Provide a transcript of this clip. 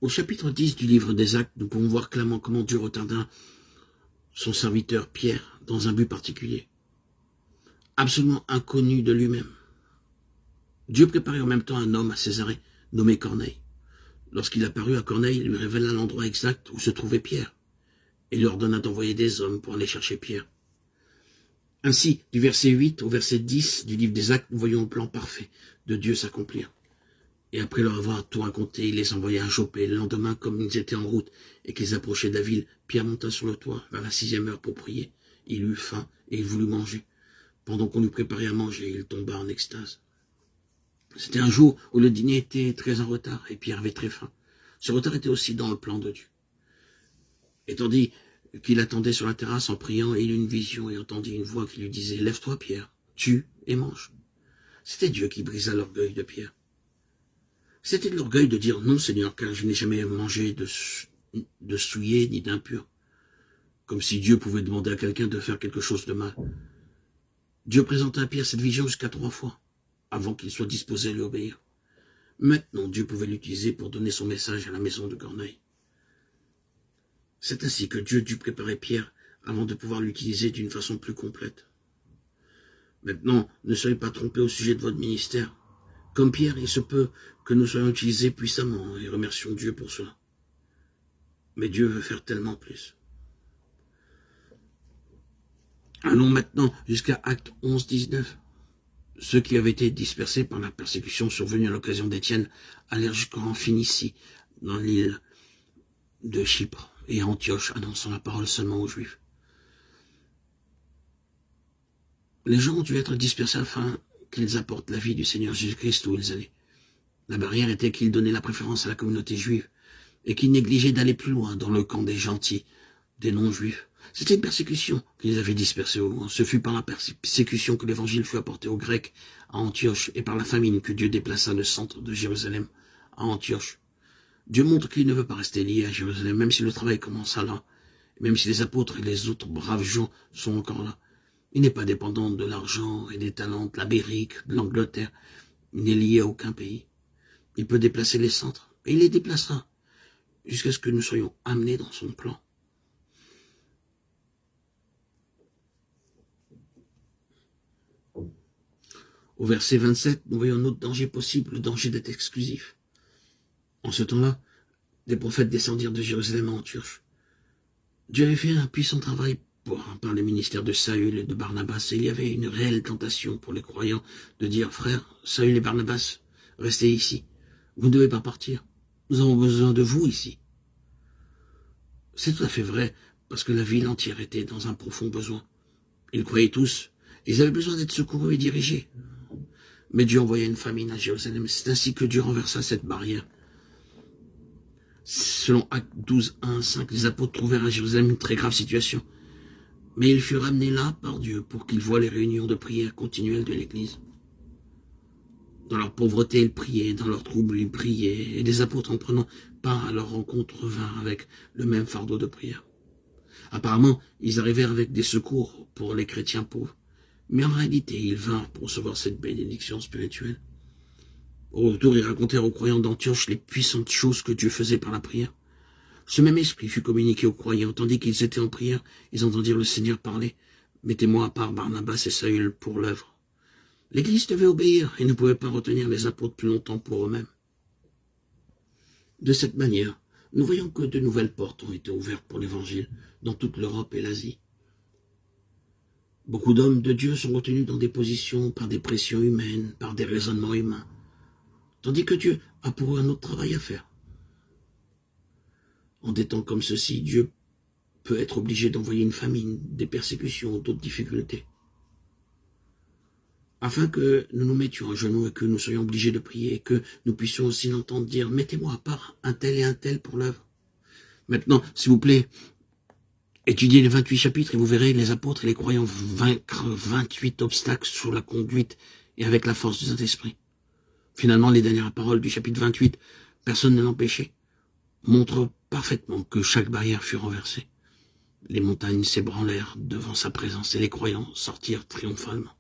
Au chapitre 10 du livre des Actes, nous pouvons voir clairement comment Dieu retarda son serviteur Pierre dans un but particulier, absolument inconnu de lui-même. Dieu préparait en même temps un homme à Césarée, nommé Corneille. Lorsqu'il apparut à Corneille, il lui révéla l'endroit exact où se trouvait Pierre, et lui ordonna d'envoyer des hommes pour aller chercher Pierre. Ainsi, du verset 8 au verset 10 du livre des Actes, nous voyons le plan parfait de Dieu s'accomplir. Et après leur avoir tout raconté, il les envoya à Jopé. Le lendemain, comme ils étaient en route et qu'ils approchaient de la ville, Pierre monta sur le toit vers la 6e heure pour prier. Il eut faim et il voulut manger. Pendant qu'on lui préparait à manger, il tomba en extase. C'était un jour où le dîner était très en retard et Pierre avait très faim. Ce retard était aussi dans le plan de Dieu. Et tandis qu'il attendait sur la terrasse en priant, il eut une vision et entendit une voix qui lui disait « Lève-toi, Pierre, tue et mange ». C'était Dieu qui brisa l'orgueil de Pierre. C'était de l'orgueil de dire « Non, Seigneur, car je n'ai jamais mangé de souillé ni d'impur ». Comme si Dieu pouvait demander à quelqu'un de faire quelque chose de mal. Dieu présenta à Pierre cette vision jusqu'à 3 fois, avant qu'il soit disposé à lui obéir. Maintenant, Dieu pouvait l'utiliser pour donner son message à la maison de Corneille. C'est ainsi que Dieu dut préparer Pierre avant de pouvoir l'utiliser d'une façon plus complète. Maintenant, ne soyez pas trompés au sujet de votre ministère. Comme Pierre, il se peut que nous soyons utilisés puissamment et remercions Dieu pour cela. Mais Dieu veut faire tellement plus. Allons maintenant jusqu'à Acte 11, 19. Ceux qui avaient été dispersés par la persécution survenue à l'occasion d'Étienne allèrent jusqu'en Phénicie, dans l'île de Chypre, et à Antioche, annonçant la parole seulement aux Juifs. Les gens ont dû être dispersés afin qu'ils apportent la vie du Seigneur Jésus-Christ où ils allaient. La barrière était qu'ils donnaient la préférence à la communauté juive et qu'ils négligeaient d'aller plus loin dans le camp des gentils, des non-juifs. C'était une persécution qu'ils avaient dispersés au loin. Ce fut par la persécution que l'évangile fut apporté aux Grecs à Antioche et par la famine que Dieu déplaça le centre de Jérusalem à Antioche. Dieu montre qu'il ne veut pas rester lié à Jérusalem, même si le travail commença là, même si les apôtres et les autres braves gens sont encore là. Il n'est pas dépendant de l'argent et des talents de l'Amérique, de l'Angleterre. Il n'est lié à aucun pays. Il peut déplacer les centres, et il les déplacera, jusqu'à ce que nous soyons amenés dans son plan. Au verset 27, nous voyons un autre danger possible, le danger d'être exclusif. En ce temps-là, des prophètes descendirent de Jérusalem à Antioche. Dieu avait fait un puissant travail par le ministère de Saül et de Barnabas, et il y avait une réelle tentation pour les croyants de dire « Frères, Saül et Barnabas, restez ici. Vous ne devez pas partir. Nous avons besoin de vous ici. » C'est tout à fait vrai, parce que la ville entière était dans un profond besoin. Ils croyaient tous, ils avaient besoin d'être secourus et dirigés. Mais Dieu envoya une famine à Jérusalem. C'est ainsi que Dieu renversa cette barrière. Selon Actes 12, 1, 5, les apôtres trouvèrent à Jérusalem une très grave situation. Mais ils furent ramenés là par Dieu pour qu'ils voient les réunions de prière continuelles de l'Église. Dans leur pauvreté, ils priaient, dans leur trouble, ils priaient, et les apôtres en prenant part à leur rencontre vinrent avec le même fardeau de prière. Apparemment, ils arrivèrent avec des secours pour les chrétiens pauvres, mais en réalité, ils vinrent pour recevoir cette bénédiction spirituelle. Au retour, ils racontèrent aux croyants d'Antioche les puissantes choses que Dieu faisait par la prière. Ce même esprit fut communiqué aux croyants, tandis qu'ils étaient en prière, ils entendirent le Seigneur parler. « Mettez-moi à part Barnabas et Saül pour l'œuvre. » L'Église devait obéir et ne pouvait pas retenir les apôtres plus longtemps pour eux-mêmes. De cette manière, nous voyons que de nouvelles portes ont été ouvertes pour l'Évangile dans toute l'Europe et l'Asie. Beaucoup d'hommes de Dieu sont retenus dans des positions par des pressions humaines, par des raisonnements humains, tandis que Dieu a pour eux un autre travail à faire. En des temps comme ceci, Dieu peut être obligé d'envoyer une famine, des persécutions, d'autres difficultés, afin que nous nous mettions à genoux et que nous soyons obligés de prier et que nous puissions aussi l'entendre dire « Mettez-moi à part un tel et un tel pour l'œuvre. » Maintenant, s'il vous plaît, étudiez les 28 chapitres et vous verrez les apôtres et les croyants vaincre 28 obstacles sous la conduite et avec la force du Saint-Esprit. Finalement, les dernières paroles du chapitre 28, personne ne l'empêchait, montrent parfaitement que chaque barrière fut renversée. Les montagnes s'ébranlèrent devant sa présence et les croyants sortirent triomphalement.